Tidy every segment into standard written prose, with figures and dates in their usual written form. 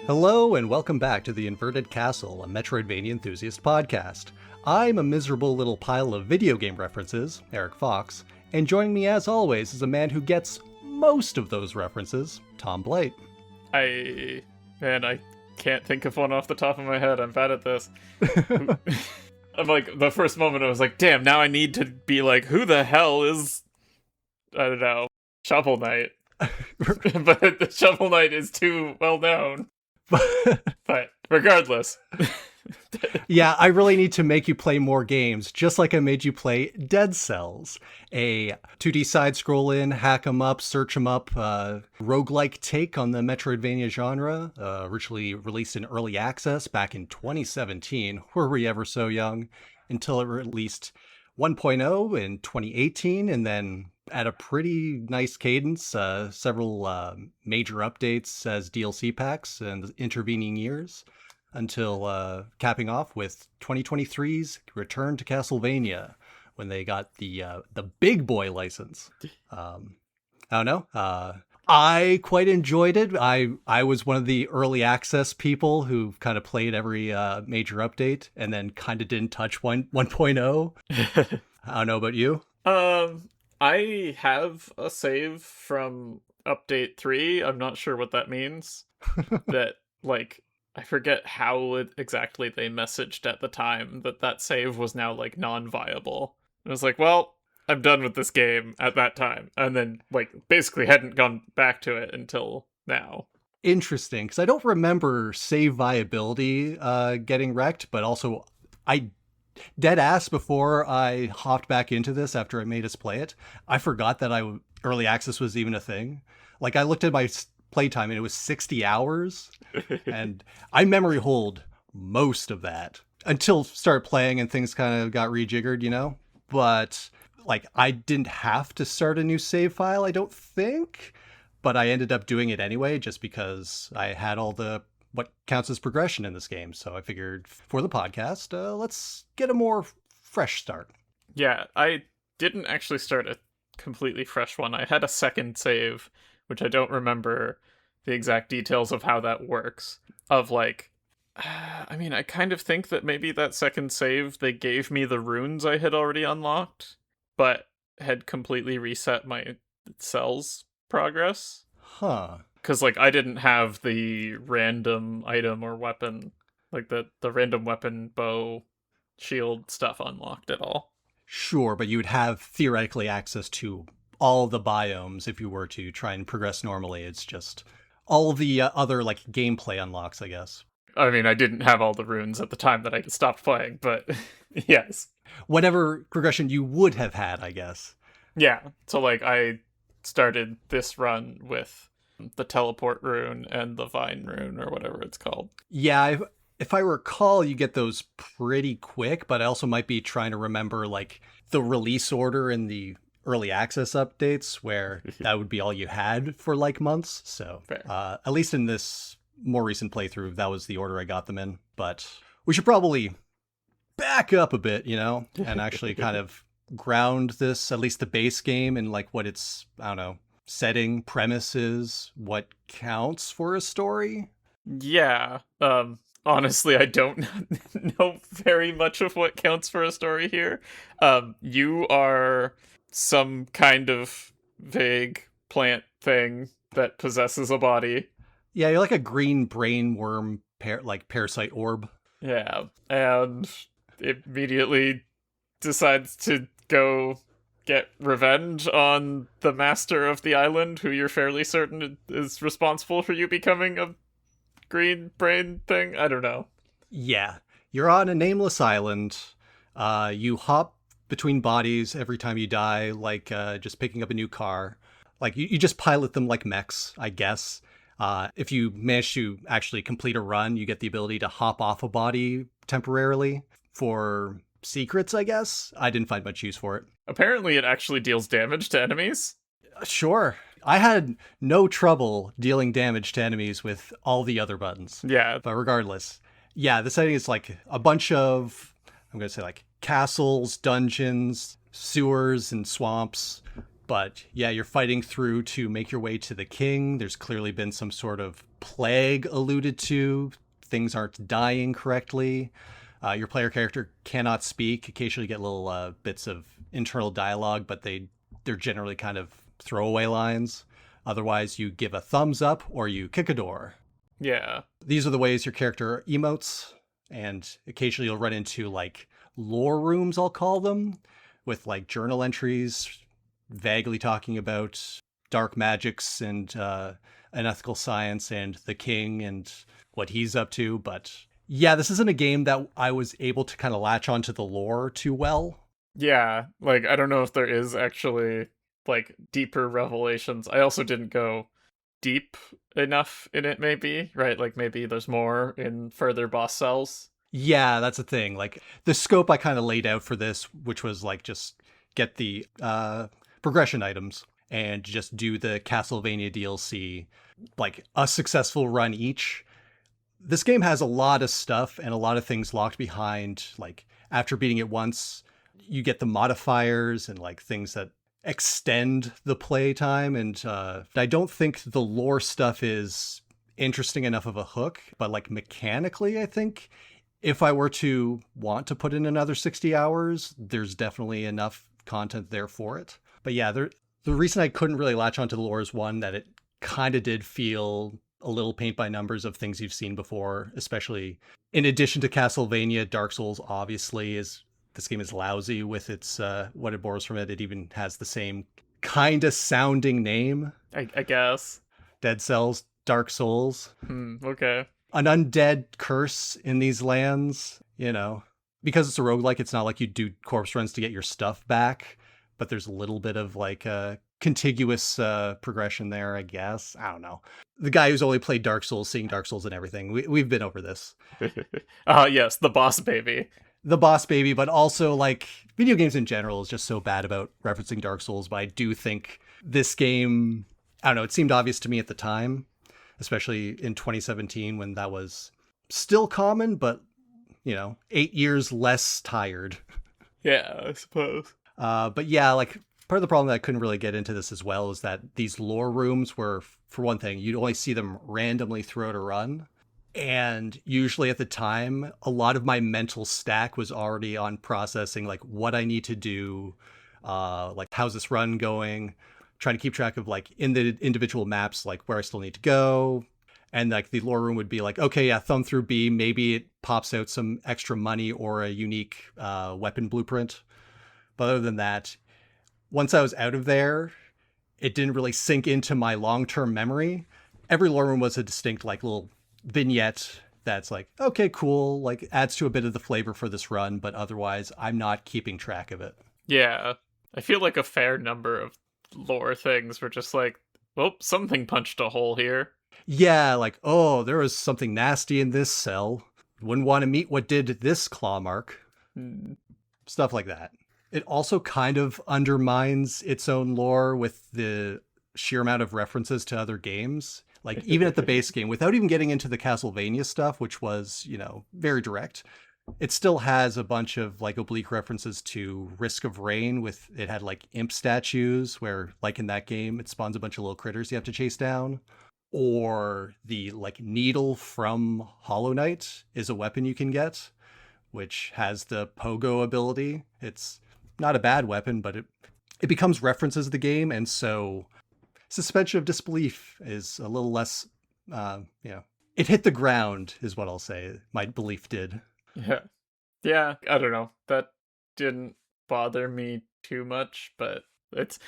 Hello and welcome back to the Inverted Castle, a Metroidvania enthusiast podcast. I'm a miserable little pile of video game references, Eric Fox, and joining me as always is a man who gets most of those references, Tom Blight. I can't think of one off the top of my head. I'm bad at this. I'm like, the first moment I was like, damn, now I need to be like, who the hell is, I don't know, Shovel Knight? But the Shovel Knight is too well known. But regardless. Yeah, I really need to make you play more games, just like I made you play Dead Cells, a 2D side-scrolling, hack 'em up, search 'em up, roguelike take on the Metroidvania genre, originally released in early access back in 2017. Were we ever so young? Until it released 1.0 in 2018, and then at a pretty nice cadence, several major updates as DLC packs in the intervening years, until capping off with 2023's Return to Castlevania, when they got the big boy license. I don't know. I quite enjoyed it. I was one of the early access people who kind of played every major update and then kind of didn't touch 1.0. I don't know about you. I have a save from update 3. I'm not sure what that means. That, like, I forget how exactly they messaged at the time that save was now, like, non-viable. I was like, well, I'm done with this game at that time. And then, like, basically hadn't gone back to it until now. Interesting, because I don't remember save viability getting wrecked, but also I dead ass before I hopped back into this after I made us play it, I forgot that early access was even a thing. Like, I looked at my playtime and it was 60 hours, and I memory hold most of that until started playing and things kind of got rejiggered, you know? But, like, I didn't have to start a new save file, I don't think, but I ended up doing it anyway just because I had all the what counts as progression in this game. So I figured for the podcast, let's get a more fresh start. Yeah, I didn't actually start a completely fresh one. I had a second save, which I don't remember the exact details of how that works. Of like, I mean, I kind of think that maybe that second save, they gave me the runes I had already unlocked, but had completely reset my cells progress. Huh. Because, like, I didn't have the random item or weapon, like the random weapon, bow, shield stuff unlocked at all. Sure, but you would have theoretically access to all the biomes if you were to try and progress normally. It's just all of the other, like, gameplay unlocks, I guess. I mean, I didn't have all the runes at the time that I stopped playing, but yes. Whatever progression you would have had, I guess. Yeah, so, like, I started this run with the teleport rune and the vine rune, or whatever it's called. Yeah, if I recall, you get those pretty quick, but I also might be trying to remember, like, the release order in the early access updates, where that would be all you had for, like, months. So at least in this more recent playthrough, that was the order I got them in. But we should probably back up a bit, you know, and actually kind of ground this, at least the base game, in, like, what it's, I don't know, setting, premises, what counts for a story. Yeah. Honestly, I don't know very much of what counts for a story here. You are some kind of vague plant thing that possesses a body. Yeah, you're like a green brain worm, parasite orb. Yeah, and immediately decides to go get revenge on the master of the island, who you're fairly certain is responsible for you becoming a green brain thing. I don't know. Yeah, you're on a nameless island. You hop between bodies every time you die, like just picking up a new car. Like you just pilot them like mechs, I guess. If you manage to actually complete a run, you get the ability to hop off a body temporarily for secrets, I guess. I didn't find much use for it. Apparently, it actually deals damage to enemies. Sure. I had no trouble dealing damage to enemies with all the other buttons. Yeah. But regardless, yeah, the setting is like a bunch of, I'm going to say like castles, dungeons, sewers, and swamps. But yeah, you're fighting through to make your way to the king. There's clearly been some sort of plague alluded to. Things aren't dying correctly. Your player character cannot speak. Occasionally you get little bits of internal dialogue, but they're generally kind of throwaway lines. Otherwise, you give a thumbs up or you kick a door. Yeah. These are the ways your character emotes, and occasionally you'll run into like lore rooms, I'll call them, with like journal entries vaguely talking about dark magics and unethical science and the king and what he's up to. But yeah, this isn't a game that I was able to kind of latch onto the lore too well. Yeah. Like, I don't know if there is actually like deeper revelations. I also didn't go deep enough in it, maybe, right? Like, maybe there's more in further boss cells. Yeah, that's a thing. Like the scope I kind of laid out for this, which was like just get the progression items and just do the Castlevania DLC, like a successful run each. This game has a lot of stuff and a lot of things locked behind. Like after beating it once, you get the modifiers and like things that extend the playtime. And I don't think the lore stuff is interesting enough of a hook, but like mechanically, I think if I were to want to put in another 60 hours, there's definitely enough content there for it. But yeah, the reason I couldn't really latch onto the lore is one, that it kind of did feel a little paint by numbers of things you've seen before, especially in addition to Castlevania. Dark Souls obviously is, this game is lousy with its what it borrows from it. It even has the same kind of sounding name. I guess. Dead Cells, Dark Souls. Okay. An undead curse in these lands, because it's a roguelike, it's not like you do corpse runs to get your stuff back, but there's a little bit of like a contiguous progression there, I guess. I don't know. The guy who's only played Dark Souls, seeing Dark Souls and everything, we've been over this. Yes, the boss baby. The boss baby, but also like video games in general is just so bad about referencing Dark Souls, but I do think this game, I don't know, it seemed obvious to me at the time, especially in 2017 when that was still common, but 8 years less tired. Yeah, I suppose. But yeah, like part of the problem that I couldn't really get into this as well is that these lore rooms were, for one thing, you'd only see them randomly throughout a run. And usually at the time, a lot of my mental stack was already on processing like what I need to do, like how's this run going, trying to keep track of like in the individual maps, like where I still need to go. And like the lore room would be like, okay, yeah, thumb through B, maybe it pops out some extra money or a unique weapon blueprint. But other than that, once I was out of there, it didn't really sink into my long-term memory. Every lore room was a distinct like little vignette that's like, okay, cool, like adds to a bit of the flavor for this run, but otherwise I'm not keeping track of it. Yeah. I feel like a fair number of lore things were just like, oh, something punched a hole here. Yeah, like, oh, there was something nasty in this cell. Wouldn't want to meet what did this claw mark. Stuff like that. It also kind of undermines its own lore with the sheer amount of references to other games. Like, even at the base game, without even getting into the Castlevania stuff, which was, very direct, it still has a bunch of, like, oblique references to Risk of Rain. It had, like, imp statues where, like in that game, it spawns a bunch of little critters you have to chase down. Or the, like, needle from Hollow Knight is a weapon you can get, which has the pogo ability. It's not a bad weapon, but it becomes references to the game, and so suspension of disbelief is a little less, it hit the ground is what I'll say. My belief did. Yeah, I don't know. That didn't bother me too much, but it's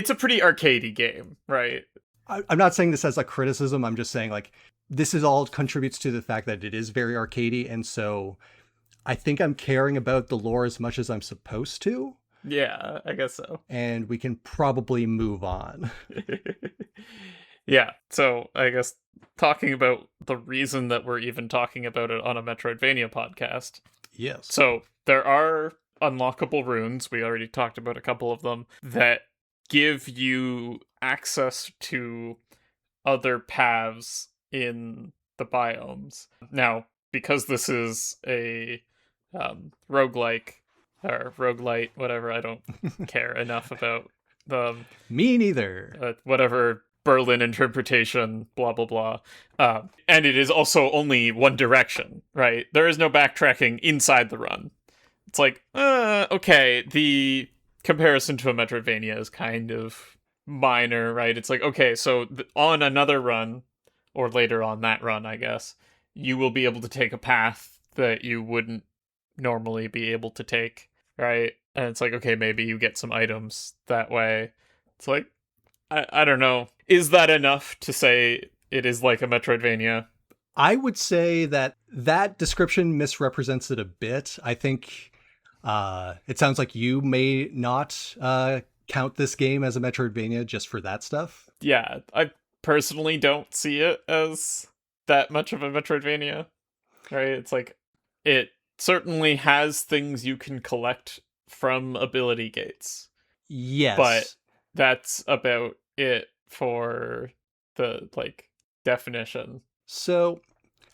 a pretty arcadey game, right? I'm not saying this as a criticism. I'm just saying like this is all contributes to the fact that it is very arcadey, and so I think I'm caring about the lore as much as I'm supposed to. Yeah, I guess so. And we can probably move on. Yeah, so I guess talking about the reason that we're even talking about it on a Metroidvania podcast. Yes. So there are unlockable runes. We already talked about a couple of them that give you access to other paths in the biomes. Now, because this is a roguelike or roguelite, whatever, I don't care enough about the Me neither. whatever Berlin interpretation, blah blah blah. And it is also only one direction, right? There is no backtracking inside the run. It's like, okay, the comparison to a Metroidvania is kind of minor, right? It's like, okay, so on another run, or later on that run, I guess, you will be able to take a path that you wouldn't normally be able to take, right? And it's like, okay, maybe you get some items that way. It's like, I don't know. Is that enough to say it is like a Metroidvania? I would say that that description misrepresents it a bit. I think it sounds like you may not count this game as a Metroidvania just for that stuff. Yeah, I personally don't see it as that much of a Metroidvania, right? It's like, it certainly has things you can collect from ability gates, but Yes. that's about it for the, like, definition. So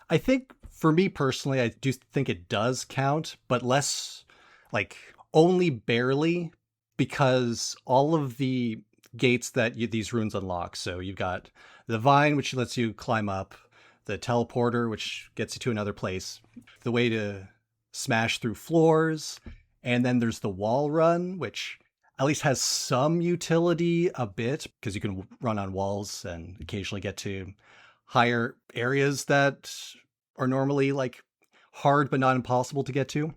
I think for me personally, I do think it does count, but less like only barely because all of the gates that these runes unlock. So you've got the vine, which lets you climb up, the teleporter, which gets you to another place, the way to smash through floors, and then there's the wall run, which at least has some utility a bit because you can run on walls and occasionally get to higher areas that are normally like hard but not impossible to get to.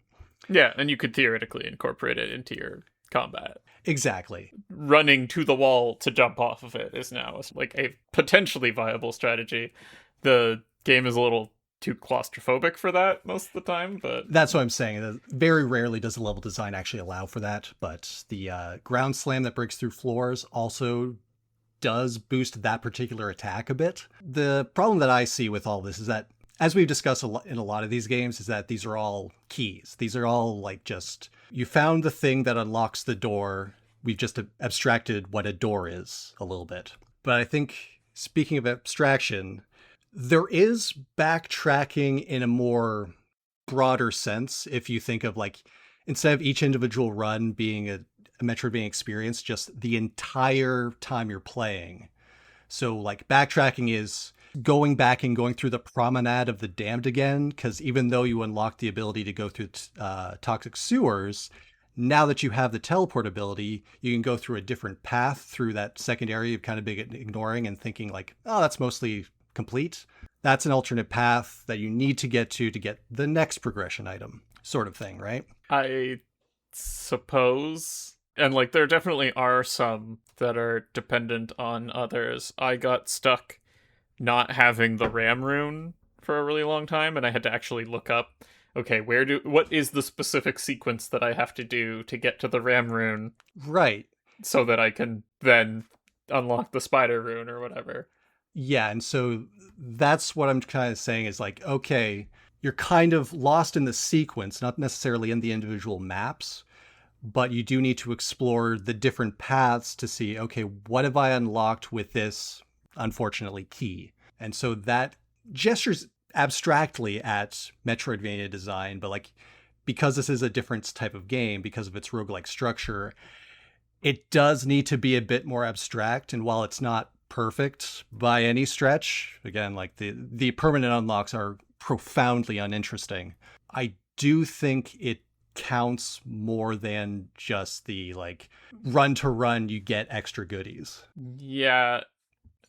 Yeah, and you could theoretically incorporate it into your combat. Exactly. Running to the wall to jump off of it is now like a potentially viable strategy. The game is a little too claustrophobic for that most of the time, but That's what I'm saying. Very rarely does the level design actually allow for that, but the ground slam that breaks through floors also does boost that particular attack a bit. The problem that I see with all this is that, as we've discussed in a lot of these games, is that these are all keys. These are all like just, you found the thing that unlocks the door. We've just abstracted what a door is a little bit. But I think, speaking of abstraction, there is backtracking in a more broader sense. If you think of like, instead of each individual run being a Metroidvania experience, just the entire time you're playing. So like backtracking is going back and going through the promenade of the damned again, because even though you unlock the ability to go through toxic sewers, now that you have the teleport ability, you can go through a different path through that second area you've kind of been ignoring and thinking like, oh, that's mostly complete. That's an alternate path that you need to get the next progression item, sort of thing, right? I suppose. And like, there definitely are some that are dependent on others. I got stuck not having the RAM rune for a really long time, and I had to actually look up, okay, what is the specific sequence that I have to do to get to the RAM rune, Right. so that I can then unlock the spider rune or whatever. Yeah, and so that's what I'm kind of saying is like, okay, you're kind of lost in the sequence, not necessarily in the individual maps, but you do need to explore the different paths to see, okay, what have I unlocked with this, unfortunately, key? And so that gestures abstractly at Metroidvania design, but like, because this is a different type of game, because of its roguelike structure, it does need to be a bit more abstract. And while it's not perfect by any stretch, again, like the permanent unlocks are profoundly uninteresting, I do think it counts more than just the like run to run you get extra goodies. Yeah,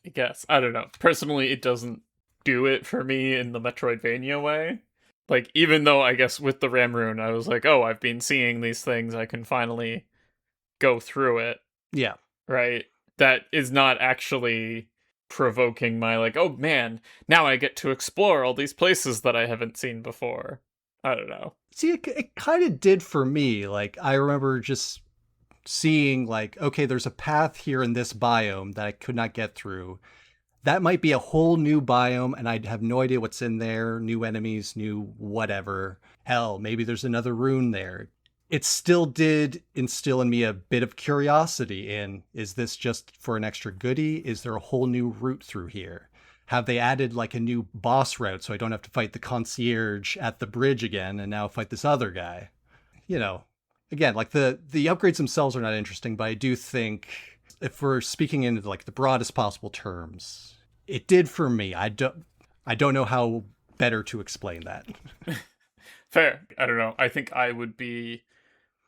I guess. I don't know. Personally, it doesn't do it for me in the Metroidvania way. Like, even though I guess with the RAM rune, I was like, oh, I've been seeing these things, I can finally go through it, Yeah. right? That is not actually provoking my, like, oh man, now I get to explore all these places that I haven't seen before. I don't know. See, it kind of did for me. Like, I remember just seeing, like, okay, there's a path here in this biome that I could not get through. That might be a whole new biome, and I'd have no idea what's in there, new enemies, new whatever. Hell, maybe there's another rune there. it still did instill in me a bit of curiosity in, is this just for an extra goodie? Is there a whole new route through here? Have they added like a new boss route so I don't have to fight the concierge at the bridge again and now fight this other guy? You know, again, like the upgrades themselves are not interesting, but I do think if we're speaking in like the broadest possible terms, it did for me. I don't know how better to explain that. Fair. I don't know. I think I would be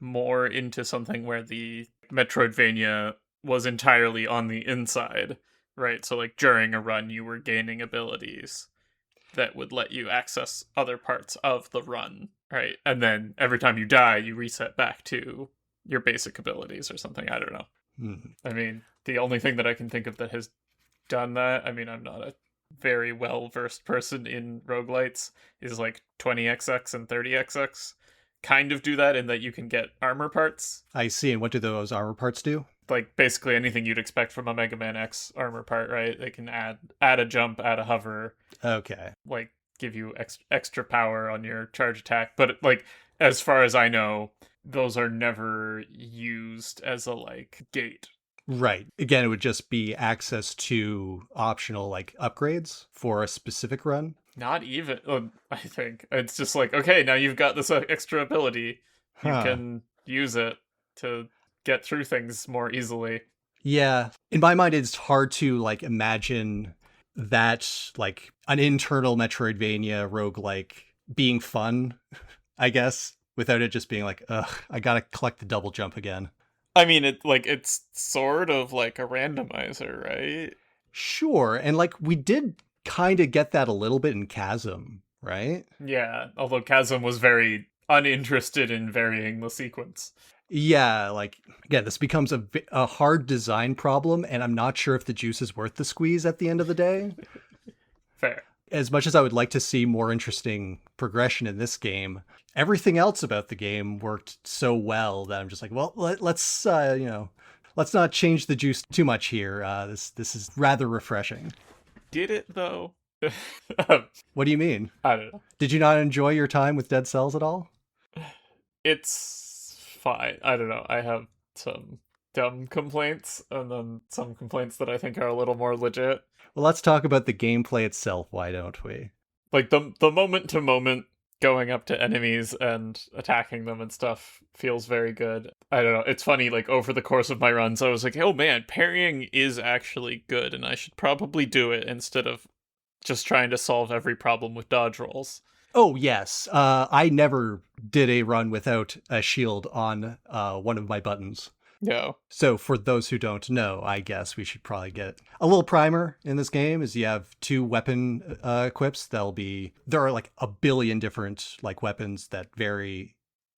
more into something where the Metroidvania was entirely on the inside, right? So, like, during a run, you were gaining abilities that would let you access other parts of the run, right? And then every time you die, you reset back to your basic abilities or something. I don't know. I mean, the only thing that I can think of that has done that, I mean, I'm not a very well versed person in roguelites, is like 20XX and 30XX kind of do that in that you can get armor parts. I see. And what do those armor parts do? Like basically anything you'd expect from a Mega Man X armor part, right? They can add a jump, add a hover, Okay. like give you extra power on your charge attack. But like as far as I know, those are never used as a like gate. Right. Again, it would just be access to optional like upgrades for a specific run. Not even, I think. It's just like, okay, now you've got this extra ability. You can use it to get through things more easily. Yeah. In my mind, it's hard to like imagine that like an internal Metroidvania roguelike being fun, I guess, without it just being like, ugh, I gotta collect the double jump again. I mean, it's sort of like a randomizer, right? Sure. And like we did kind of get that a little bit in Chasm, right? Yeah, although Chasm was very uninterested in varying the sequence. Yeah, like again, this becomes a hard design problem, and I'm not sure if the juice is worth the squeeze at the end of the day. Fair. As much as I would like to see more interesting progression in this game, everything else about the game worked so well that I'm just like, well, let's let's not change the juice too much here. This is rather refreshing. Did it though? What do you mean? I don't know. Did you not enjoy your time with Dead Cells at all? It's fine. I don't know. I have some dumb complaints and then some complaints that I think are a little more legit. Well, let's talk about the gameplay itself, why don't we? Like the moment to moment going up to enemies and attacking them and stuff feels very good. I don't know. It's funny, like over the course of my runs, I was like, oh man, parrying is actually good and I should probably do it instead of just trying to solve every problem with dodge rolls. Oh, yes. I never did a run without a shield on one of my buttons. Yeah. So for those who don't know, I guess we should probably get a little primer in this game is you have two weapon equips. There are like a billion different like weapons that vary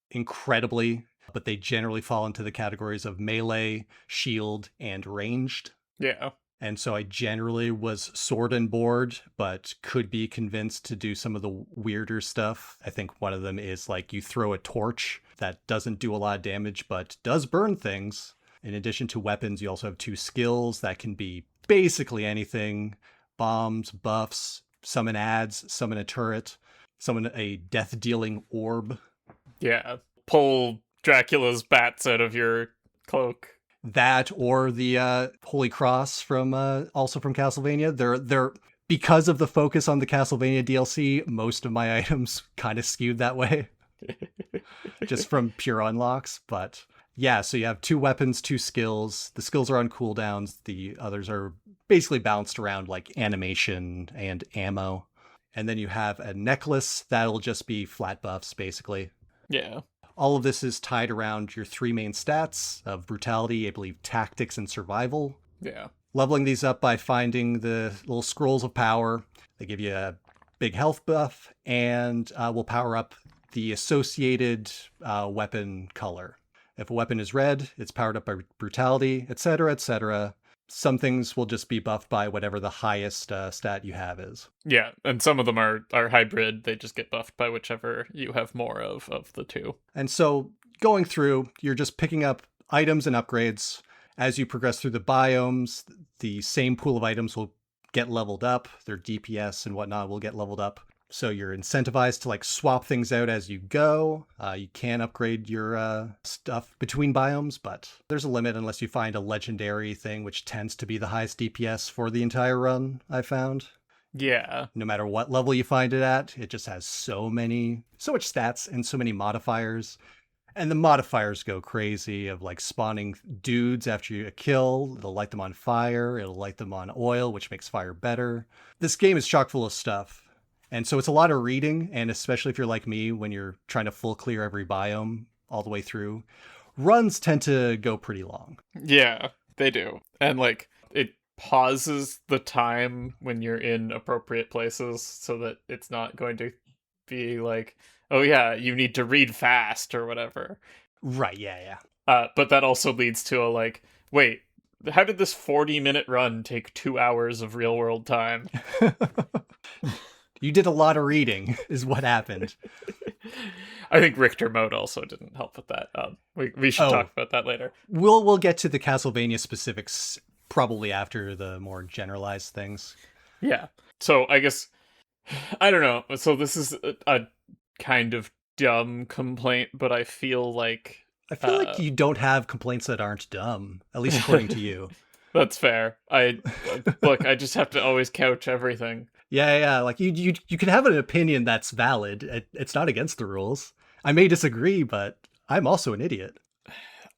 incredibly, but they generally fall into the categories of melee, shield, and ranged. Yeah. And so I generally was sword and board, but could be convinced to do some of the weirder stuff. I think one of them is like you throw a torch that doesn't do a lot of damage, but does burn things. In addition to weapons, you also have two skills that can be basically anything. Bombs, buffs, summon adds, summon a turret, summon a death-dealing orb. Yeah. Pull Dracula's bats out of your cloak. That or the Holy Cross from also from Castlevania. They're because of the focus on the Castlevania DLC, most of my items kind of skewed that way. Just from pure unlocks. But yeah, so you have two weapons, two skills. The skills are on cooldowns. The others are basically balanced around like animation and ammo. And then you have a necklace that'll just be flat buffs, basically. Yeah. All of this is tied around your three main stats of brutality, I believe, tactics, and survival. Yeah. Leveling these up by finding the little scrolls of power. They give you a big health buff and will power up the associated weapon color. If a weapon is red, it's powered up by brutality, etc., etc. Some things will just be buffed by whatever the highest stat you have is. Yeah, and some of them are hybrid. They just get buffed by whichever you have more of the two. And so going through, you're just picking up items and upgrades. As you progress through the biomes, the same pool of items will get leveled up. Their DPS and whatnot will get leveled up. So you're incentivized to like swap things out as you go. You can upgrade your stuff between biomes, but there's a limit unless you find a legendary thing, which tends to be the highest DPS for the entire run, I found. Yeah. No matter what level you find it at, it just has so much stats and so many modifiers. And the modifiers go crazy of like spawning dudes after you kill. It'll light them on fire. It'll light them on oil, which makes fire better. This game is chock full of stuff. And so it's a lot of reading. And especially if you're like me, when you're trying to full clear every biome all the way through, runs tend to go pretty long. Yeah, they do. And like it pauses the time when you're in appropriate places so that it's not going to be like, oh yeah, you need to read fast or whatever. Right, yeah. But that also leads to a like, wait, how did this 40-minute run take 2 hours of real world time? You did a lot of reading, is what happened. I think Richter mode also didn't help with that. We should talk about that later. We'll get to the Castlevania specifics probably after the more generalized things. Yeah. So I guess I don't know. So this is a kind of dumb complaint, but I feel like you don't have complaints that aren't dumb, at least according to you. That's fair. I just have to always couch everything. Yeah. Like you can have an opinion that's valid. It's not against the rules. I may disagree, but I'm also an idiot.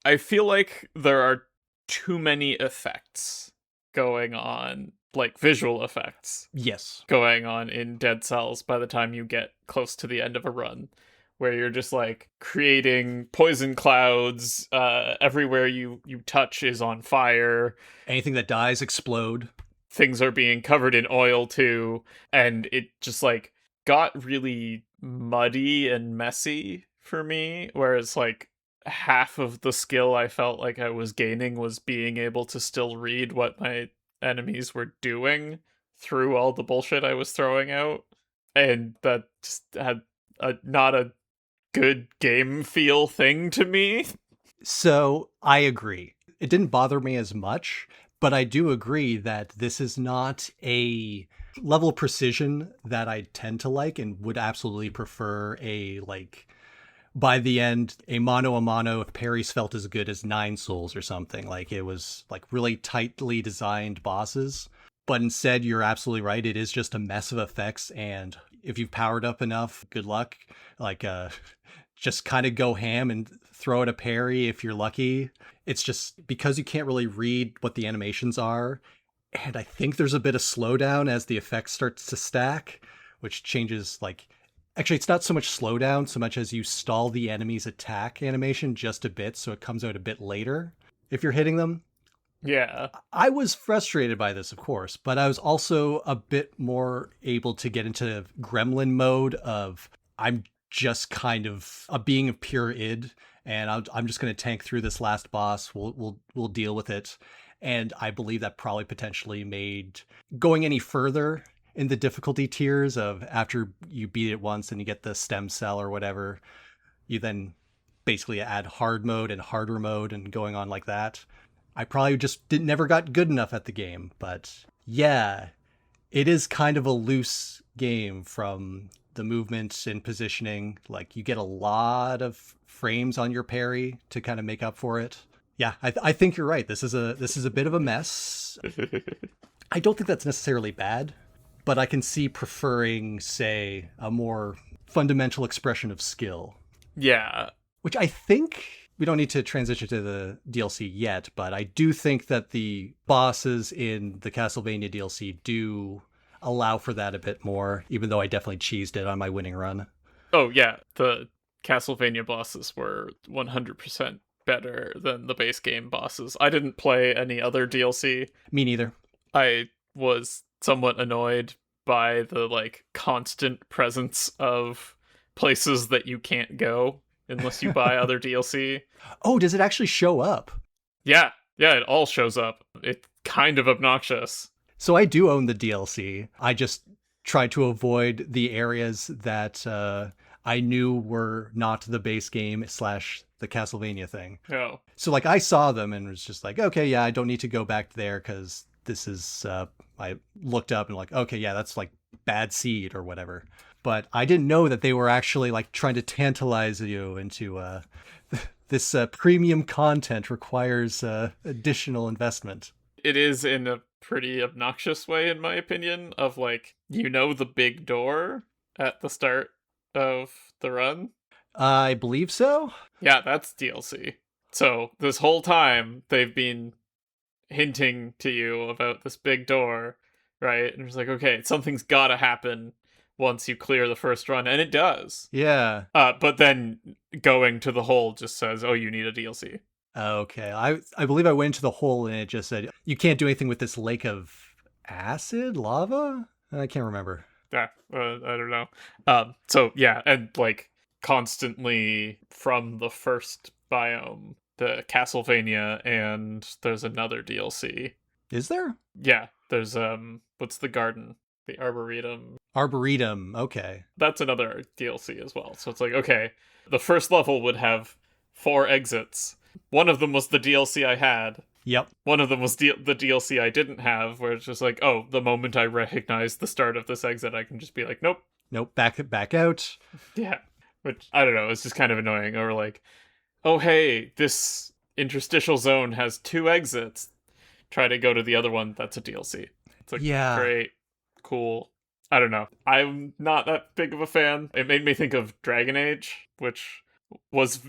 I feel like there are too many effects going on, like visual effects. Yes. Going on in Dead Cells by the time you get close to the end of a run, where you're just like creating poison clouds, everywhere you touch is on fire. Anything that dies explode. Things are being covered in oil too, and it just like got really muddy and messy for me, whereas like half of the skill I felt like I was gaining was being able to still read what my enemies were doing through all the bullshit I was throwing out, and that just had not a good game feel thing to me. So I agree. It didn't bother me as much, but I do agree that this is not a level of precision that I tend to like and would absolutely prefer a like by the end, a mano if parries felt as good as 9 Souls or something. Like it was like really tightly designed bosses. But instead, you're absolutely right. It is just a mess of effects. And if you've powered up enough, good luck. Like, just kind of go ham and throw at a parry if you're lucky. It's just because you can't really read what the animations are. And I think there's a bit of slowdown as the effects starts to stack, which changes like... Actually, it's not so much slowdown so much as you stall the enemy's attack animation just a bit, so it comes out a bit later if you're hitting them. Yeah. I was frustrated by this, of course, but I was also a bit more able to get into gremlin mode of I'm just kind of a being of pure id, and I'm just going to tank through this last boss. We'll deal with it. And I believe that probably potentially made going any further in the difficulty tiers of after you beat it once and you get the stem cell or whatever, you then basically add hard mode and harder mode and going on like that. I probably just never got good enough at the game, but yeah, it is kind of a loose game from the movement and positioning. Like you get a lot of frames on your parry to kind of make up for it. Yeah, I think you're right. This is a bit of a mess. I don't think that's necessarily bad, but I can see preferring, say, a more fundamental expression of skill. Yeah. Which I think we don't need to transition to the DLC yet, but I do think that the bosses in the Castlevania DLC do allow for that a bit more, even though I definitely cheesed it on my winning run. Oh, yeah. The Castlevania bosses were 100% better than the base game bosses. I didn't play any other DLC. Me neither. I was somewhat annoyed by the like constant presence of places that you can't go unless you buy other DLC. Oh, does it actually show up? Yeah, it all shows up. It's kind of obnoxious. So I do own the DLC. I just tried to avoid the areas that I knew were not the base game / the Castlevania thing. Oh. So like I saw them and was just like, okay, yeah, I don't need to go back there because this is, I looked up and like, okay, yeah, that's like bad seed or whatever. But I didn't know that they were actually like trying to tantalize you into this premium content requires additional investment. It is in a pretty obnoxious way, in my opinion, of like, the big door at the start of the run. I believe so. Yeah, that's DLC. So this whole time they've been hinting to you about this big door, right? And it's like, okay, something's gotta happen once you clear the first run, and it does. Yeah. But then going to the hole just says, oh, you need a DLC. Okay. I believe I went into the hole and it just said you can't do anything with this lake of acid, lava. I can't remember. Yeah, I don't know. So yeah, and like constantly from the first biome, the Castlevania, and there's another DLC. Is there? Yeah, there's what's the garden? The Arboretum. Arboretum. Okay. That's another DLC as well. So it's like, okay, the first level would have 4 exits. One of them was the DLC I had. Yep. One of them was the DLC I didn't have, where it's just like, oh, the moment I recognize the start of this exit, I can just be like, nope. Nope. Back out. Yeah. Which, I don't know, it's just kind of annoying. Or like, oh, hey, this interstitial zone has 2 exits. Try to go to the other one, that's a DLC. It's like, Yeah. great, cool. I don't know. I'm not that big of a fan. It made me think of Dragon Age, which was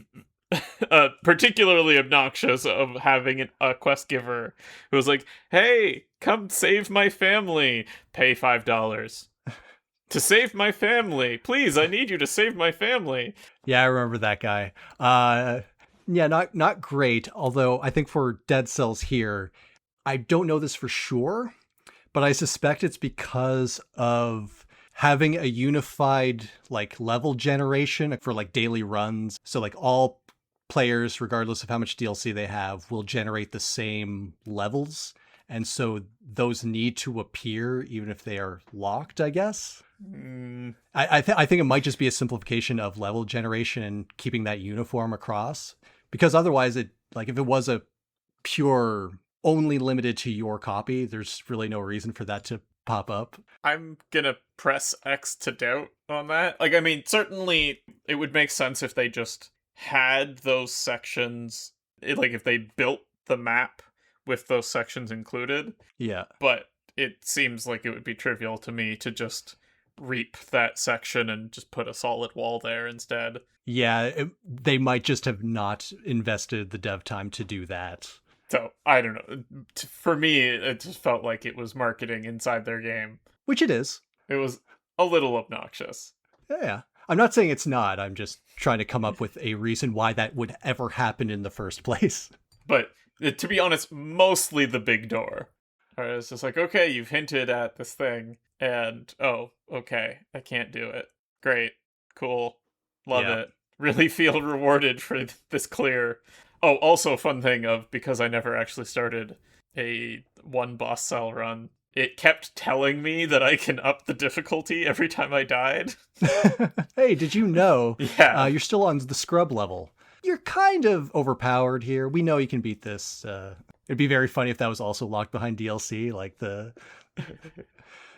particularly obnoxious, of having a quest giver who was like, hey, come save my family. Pay $5. To save my family. Please, I need you to save my family. Yeah, I remember that guy. Yeah, not great. Although I think for Dead Cells here, I don't know this for sure, but I suspect it's because of having a unified like level generation for like daily runs. So like all players, regardless of how much DLC they have, will generate the same levels. And so those need to appear even if they are locked, I guess. I think it might just be a simplification of level generation and keeping that uniform across. Because otherwise, it like if it was a pure only limited to your copy, there's really no reason for that to pop up. I'm gonna press X to doubt on that. Like, I mean, certainly it would make sense if they just had those sections, like if they built the map with those sections included. Yeah. But it seems like it would be trivial to me to just reap that section and just put a solid wall there instead. Yeah, they might just have not invested the dev time to do that. So, I don't know. For me, it just felt like it was marketing inside their game. Which it is. It was a little obnoxious. Yeah. I'm not saying it's not. I'm just trying to come up with a reason why that would ever happen in the first place. But, to be honest, mostly the big door. It's just like, okay, you've hinted at this thing, and, oh, okay, I can't do it. Great. Cool. Love it. Really feel rewarded for this clear. Oh, also a fun thing of, because I never actually started a one boss cell run, it kept telling me that I can up the difficulty every time I died. Hey, did you know you're still on the scrub level? You're kind of overpowered here. We know you can beat this. It'd be very funny if that was also locked behind DLC, like the...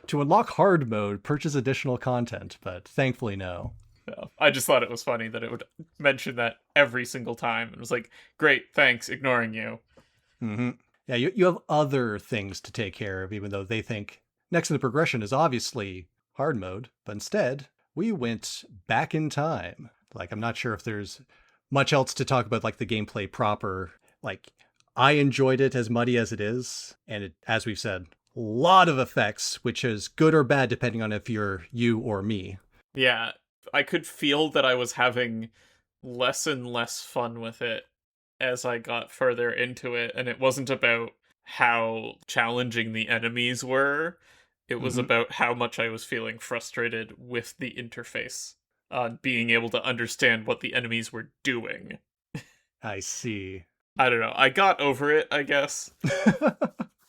To unlock hard mode, purchase additional content, but thankfully no. No, I just thought it was funny that it would mention that every single time. It was like, great, thanks, ignoring you. Mm-hmm. Yeah, you have other things to take care of, even though they think next in the progression is obviously hard mode, but instead, we went back in time. Like, I'm not sure if there's much else to talk about, like, the gameplay proper. Like, I enjoyed it as muddy as it is, and it, as we've said, a lot of effects, which is good or bad depending on if you're you or me. Yeah, I could feel that I was having less and less fun with it as I got further into it, and it wasn't about how challenging the enemies were. It was about how much I was feeling frustrated with the interface on being able to understand what the enemies were doing. I see. I don't know. I got over it, I guess.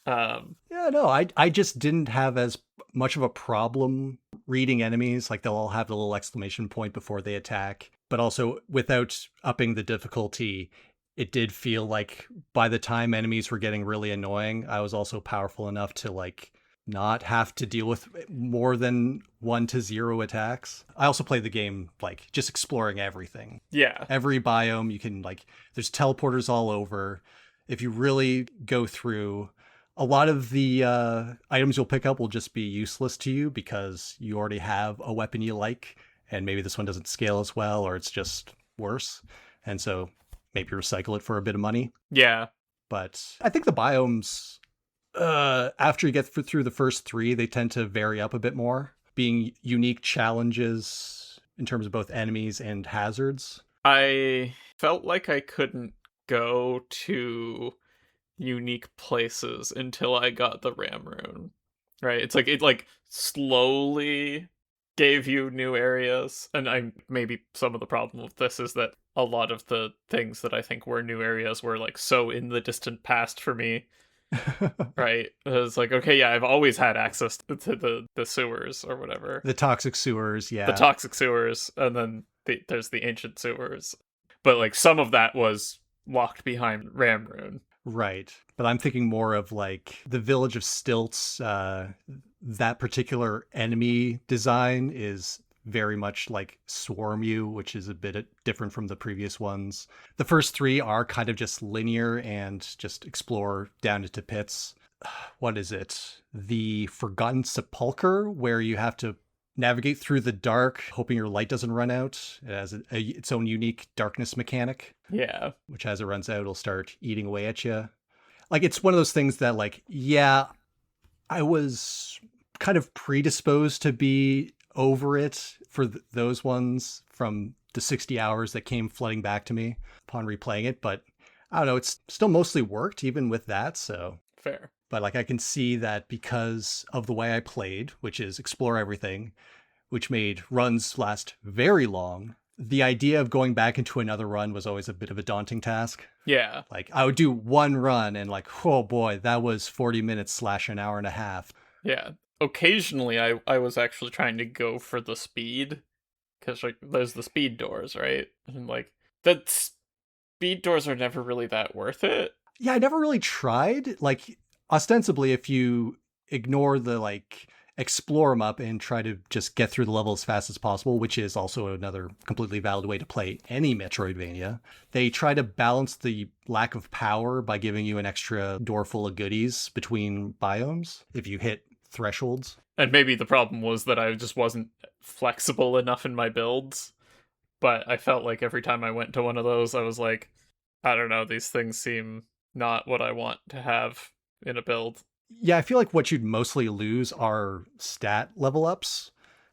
Yeah, no, I just didn't have as much of a problem reading enemies. Like, they'll all have the little exclamation point before they attack. But also, without upping the difficulty, it did feel like by the time enemies were getting really annoying, I was also powerful enough to, like, not have to deal with more than 1 to 0 attacks. I also play the game like just exploring everything. Yeah. Every biome you can like, there's teleporters all over. If you really go through, a lot of the items you'll pick up will just be useless to you because you already have a weapon you like, and maybe this one doesn't scale as well, or it's just worse. And so maybe recycle it for a bit of money. Yeah. But I think the biomes, after you get through the first three, they tend to vary up a bit more, being unique challenges in terms of both enemies and hazards. I felt like I couldn't go to unique places until I got the Ram Rune. Right? It's like it like slowly gave you new areas. And I maybe some of the problem with this is that a lot of the things that I think were new areas were like so in the distant past for me. Right? It's like, okay, yeah, I've always had access to the sewers or whatever. The toxic sewers, The yeah. toxic sewers, and then there's the ancient sewers. But like some of that was locked behind Ram Rune. Right. But I'm thinking more of like the Village of Stilts. That particular enemy design is very much like Swarm You, which is a bit different from the previous ones. The first three are kind of just linear and just explore down into pits. What is it? The Forgotten Sepulchre, where you have to navigate through the dark, hoping your light doesn't run out. It has its own unique darkness mechanic. Yeah. Which as it runs out, it'll start eating away at you. Like, it's one of those things that, like, yeah, I was kind of predisposed to be over it for those ones from the 60 hours that came flooding back to me upon replaying it. But I don't know, it's still mostly worked even with that. So Fair. But like, I can see that because of the way I played, which is explore everything, which made runs last very long, the idea of going back into another run was always a bit of a daunting task. Yeah. Like, I would do one run and like, oh boy, that was 40 minutes / an hour and a half. Yeah. Occasionally I was actually trying to go for the speed, because like there's the speed doors, right? And like the speed doors are never really that worth it. Yeah, I never really tried. Like, ostensibly, if you ignore the like explore them up and try to just get through the level as fast as possible, which is also another completely valid way to play any Metroidvania. They try to balance the lack of power by giving you an extra door full of goodies between biomes if you hit thresholds. And maybe the problem was that I just wasn't flexible enough in my builds. But I felt like every time I went to one of those, I was like, I don't know, these things seem not what I want to have in a build. Yeah, I feel like what you'd mostly lose are stat level ups,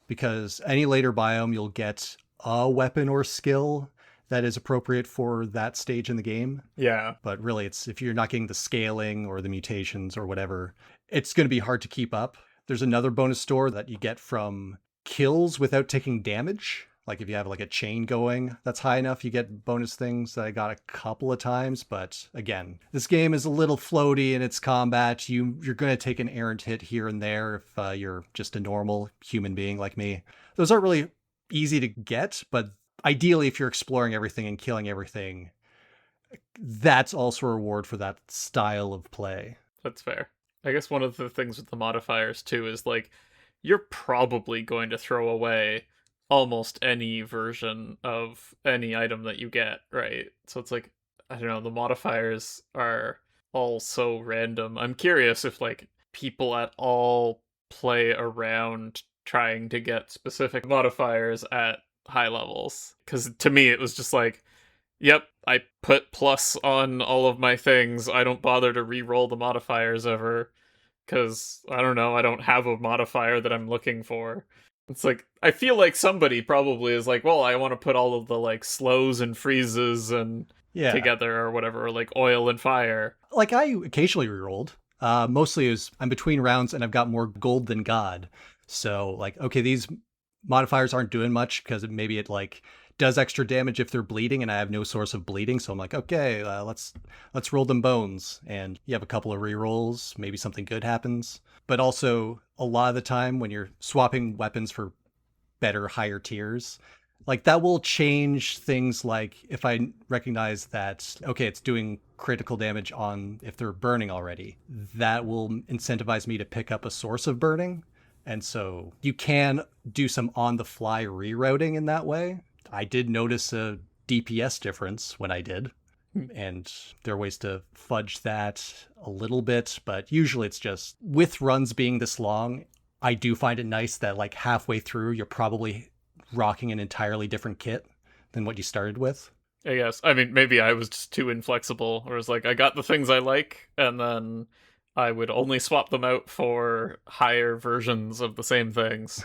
because any later biome you'll get a weapon or skill that is appropriate for that stage in the game. Yeah. But really, it's if you're not getting the scaling or the mutations or whatever, it's going to be hard to keep up. There's another bonus store that you get from kills without taking damage. Like if you have like a chain going that's high enough, you get bonus things that I got a couple of times. But again, this game is a little floaty in its combat. You're going to take an errant hit here and there if you're just a normal human being like me. Those aren't really easy to get, but ideally, if you're exploring everything and killing everything, that's also a reward for that style of play. That's fair. I guess one of the things with the modifiers too is like you're probably going to throw away almost any version of any item that you get, right? So it's like, I don't know, the modifiers are all so random. I'm curious if like people at all play around trying to get specific modifiers at high levels, because to me it was just like, yep, I put plus on all of my things. I don't bother to re-roll the modifiers ever, because I don't know, I don't have a modifier that I'm looking for. It's like, I feel like somebody probably is like, well, I want to put all of the like slows and freezes and together or whatever, or like oil and fire. Like I occasionally rerolled. Mostly is I'm between rounds and I've got more gold than God. So like, okay, these modifiers aren't doing much because maybe it like does extra damage if they're bleeding and I have no source of bleeding. So I'm like, okay, let's roll them bones. And you have a couple of rerolls, maybe something good happens. But also a lot of the time when you're swapping weapons for better, higher tiers, Like that will change things like if I recognize that, okay, it's doing critical damage on if they're burning already, that will incentivize me to pick up a source of burning. And so you can do some on the fly rerouting in that way. I did notice a DPS difference when I did, and there are ways to fudge that a little bit, but usually it's just with runs being this long, I do find it nice that like halfway through you're probably rocking an entirely different kit than what you started with. I guess. I mean, maybe I was just too inflexible, or it's like I got the things I like, and then I would only swap them out for higher versions of the same things.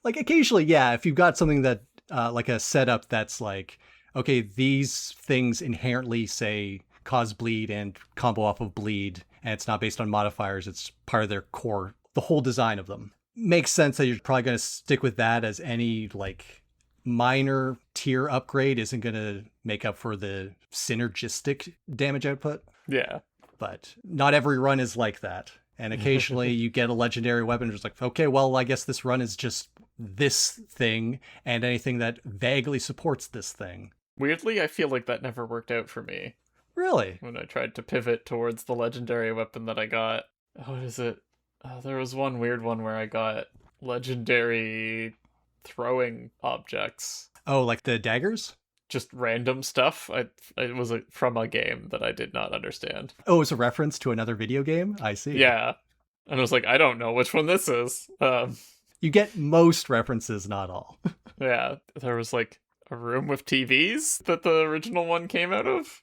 Like occasionally, yeah, if you've got something that like a setup that's like, okay, these things inherently say cause bleed and combo off of bleed, and it's not based on modifiers, it's part of their core, the whole design of them. Makes sense that you're probably going to stick with that, as any like minor tier upgrade isn't going to make up for the synergistic damage output. Yeah. But not every run is like that. And occasionally you get a legendary weapon, it's like, okay, well, I guess this run is just this thing and anything that vaguely supports this thing. Weirdly, I feel like that never worked out for me Really? when I tried to pivot towards the legendary weapon that I got. What is it? There was one weird one where I got legendary throwing objects. Oh, like the daggers? Just random stuff. It was from a game that I did not understand. Oh, it's a reference to another video game? I see. Yeah. And I was like, I don't know which one this is. You get most references, not all. Yeah. There was like a room with TVs that the original one came out of.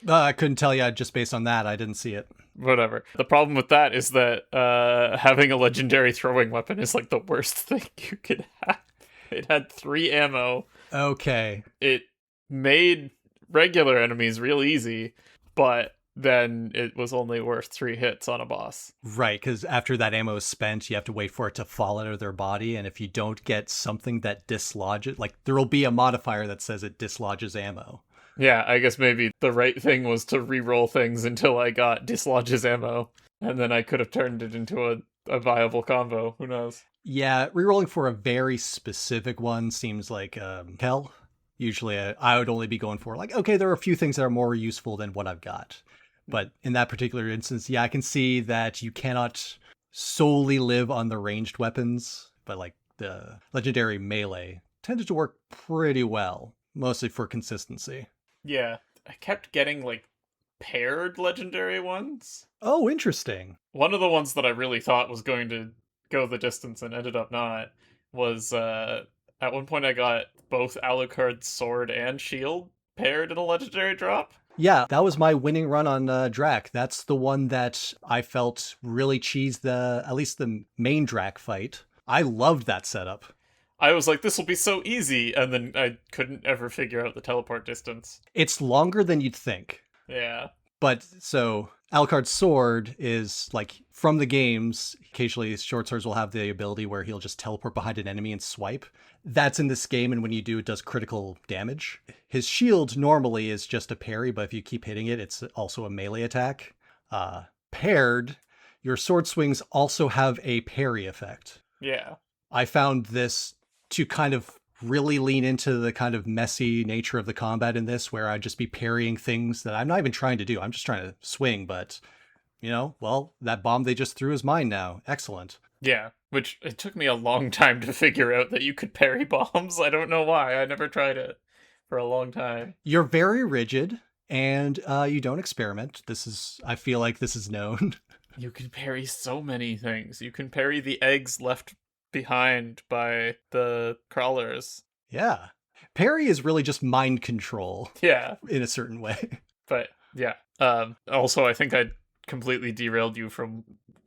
I couldn't tell you just based on that. I didn't see it. Whatever. The problem with that is that having a legendary throwing weapon is like the worst thing you could have. It had 3 ammo. Okay. It made regular enemies real easy, but then it was only worth 3 hits on a boss. Right, because after that ammo is spent, you have to wait for it to fall out of their body, and if you don't get something that dislodges, like there will be a modifier that says it dislodges ammo. Yeah, I guess maybe the right thing was to re-roll things until I got dislodges ammo, and then I could have turned it into a viable combo. Who knows? Yeah, rerolling for a very specific one seems like hell. Usually I would only be going for like, okay, there are a few things that are more useful than what I've got. But in that particular instance, yeah, I can see that you cannot solely live on the ranged weapons, but like the legendary melee tended to work pretty well, mostly for consistency. Yeah, I kept getting like paired legendary ones. Oh, interesting. One of the ones that I really thought was going to go the distance and ended up not was at one point I got both Alucard's sword and shield paired in a legendary drop. Yeah, that was my winning run on Drac. That's the one that I felt really cheesed at least the main Drac fight. I loved that setup. I was like, this will be so easy, and then I couldn't ever figure out the teleport distance. It's longer than you'd think. Yeah. But so Alucard's sword is like from the games, occasionally short swords will have the ability where he'll just teleport behind an enemy and swipe. That's in this game, and when you do, it does critical damage. His shield normally is just a parry, but if you keep hitting it, it's also a melee attack. Paired, your sword swings also have a parry effect. Yeah. I found this to kind of really lean into the kind of messy nature of the combat in this, where I'd just be parrying things that I'm not even trying to do. I'm just trying to swing, but, you know, well, that bomb they just threw is mine now. Excellent. Yeah, which it took me a long time to figure out that you could parry bombs. I don't know why. I never tried it for a long time. You're very rigid, and you don't experiment. I feel like this is known. You can parry so many things. You can parry the eggs left behind by the crawlers. Yeah. Parry is really just mind control. Yeah. In a certain way. But yeah. Also, I think I completely derailed you from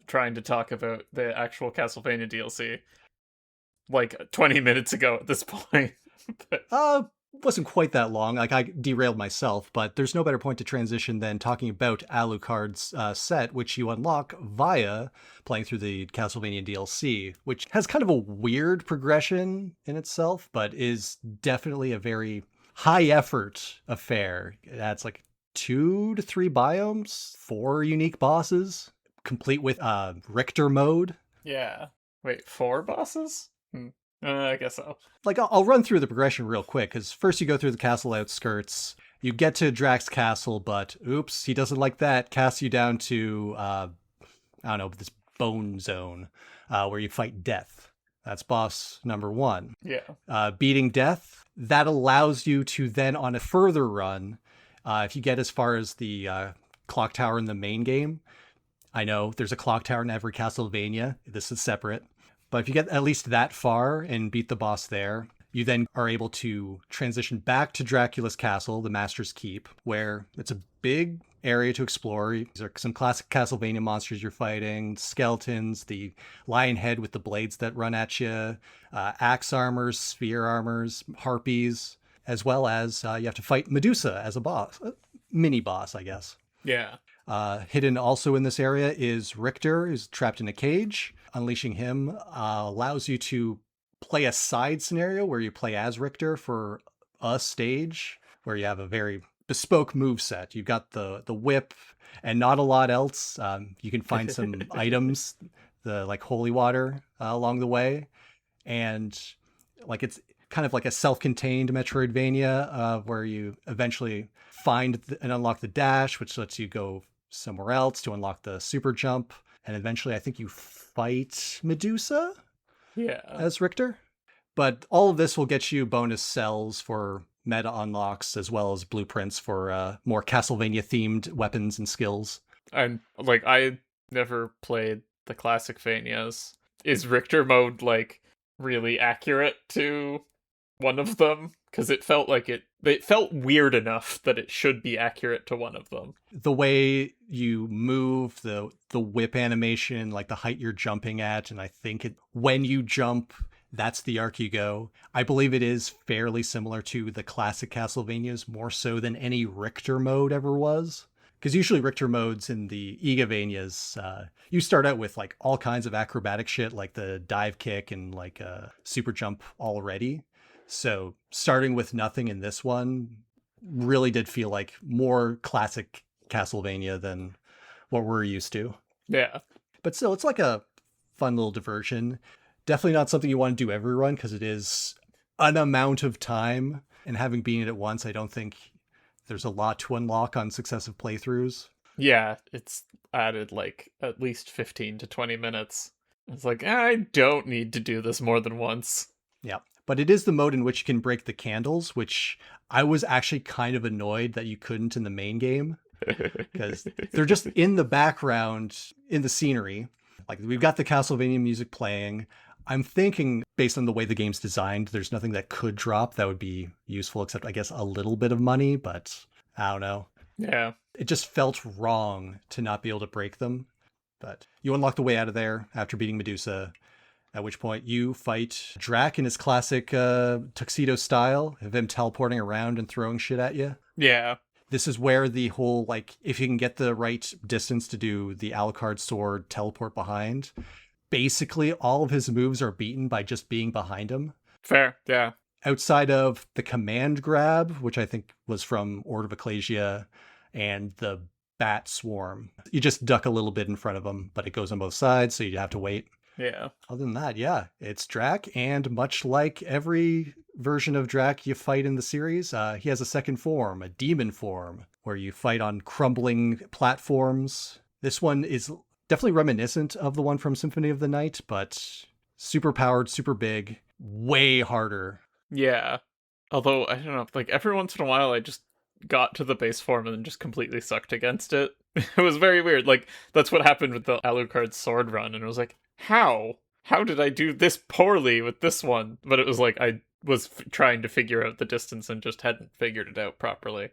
trying to talk about the actual Castlevania DLC like 20 minutes ago at this point. Wasn't quite that long. Like, I derailed myself, but there's no better point to transition than talking about Alucard's set, which you unlock via playing through the Castlevania DLC, which has kind of a weird progression in itself, but is definitely a very high effort affair. It adds like 2 to 3 biomes, 4 unique bosses, complete with Richter mode. Yeah. Wait, 4 bosses? I guess so. Like, I'll run through the progression real quick, because first you go through the castle outskirts. You get to Drax's castle, but oops, he doesn't like that. Casts you down to, I don't know, this bone zone where you fight Death. That's boss number 1. Yeah. Beating Death, that allows you to then, on a further run, if you get as far as the clock tower in the main game, I know there's a clock tower in every Castlevania. This is separate. But if you get at least that far and beat the boss there, you then are able to transition back to Dracula's castle, the Master's Keep, where it's a big area to explore. These are some classic Castlevania monsters you're fighting: skeletons, the lion head with the blades that run at you, axe armors, sphere armors, harpies, as well as you have to fight Medusa as a boss, a mini boss, I guess. Yeah. Hidden also in this area is Richter, who's trapped in a cage. Unleashing him allows you to play a side scenario where you play as Richter for a stage where you have a very bespoke move set. You've got the whip and not a lot else. You can find some items, the like holy water along the way, and like it's kind of like a self-contained Metroidvania where you eventually find and unlock the dash, which lets you go somewhere else to unlock the super jump, and eventually I think you fight Medusa as Richter. But all of this will get you bonus cells for meta unlocks as well as blueprints for more Castlevania themed weapons and skills. And like, I never played the classic Vanias. Is Richter mode like really accurate to one of them? Because it felt like it felt weird enough that it should be accurate to one of them. The way you move, the whip animation, like the height you're jumping at, and I think when you jump, that's the arc you go. I believe it is fairly similar to the classic Castlevanias, more so than any Richter mode ever was. Because usually Richter modes in the Igavanias, you start out with like all kinds of acrobatic shit, like the dive kick and like a super jump already. So starting with nothing in this one really did feel like more classic Castlevania than what we're used to. Yeah. But still, it's like a fun little diversion. Definitely not something you want to do every run because it is an amount of time. And having beaten it once, I don't think there's a lot to unlock on successive playthroughs. Yeah, it's added like at least 15 to 20 minutes. It's like, I don't need to do this more than once. Yeah. But it is the mode in which you can break the candles, which I was actually kind of annoyed that you couldn't in the main game. Because they're just in the background in the scenery. Like, we've got the Castlevania music playing. I'm thinking, based on the way the game's designed, there's nothing that could drop that would be useful, except, I guess, a little bit of money, but I don't know. Yeah. It just felt wrong to not be able to break them. But you unlock the way out of there after beating Medusa, at which point you fight Drac in his classic tuxedo style, of him teleporting around and throwing shit at you. Yeah. This is where the whole, like, if you can get the right distance to do the Alucard sword teleport behind, basically all of his moves are beaten by just being behind him. Fair, yeah. Outside of the command grab, which I think was from Order of Ecclesia, and the bat swarm. You just duck a little bit in front of him, but it goes on both sides, so you have to wait. Yeah. Other than that, yeah, it's Drac, and much like every version of Drac you fight in the series, he has a second form, a demon form, where you fight on crumbling platforms. This one is definitely reminiscent of the one from Symphony of the Night, but super powered, super big, way harder. Yeah. Although, I don't know, like every once in a while I just got to the base form and then just completely sucked against it. It was very weird. Like, that's what happened with the Alucard sword run, and it was like, how? How did I do this poorly with this one? But it was like I was trying to figure out the distance and just hadn't figured it out properly,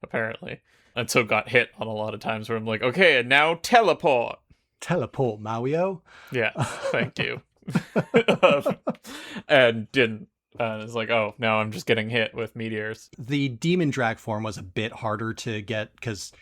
apparently. And so got hit on a lot of times where I'm like, okay, and now teleport. Teleport, Mario. Yeah, thank you. And didn't. And it's like, oh, now I'm just getting hit with meteors. The demon Drac form was a bit harder to get because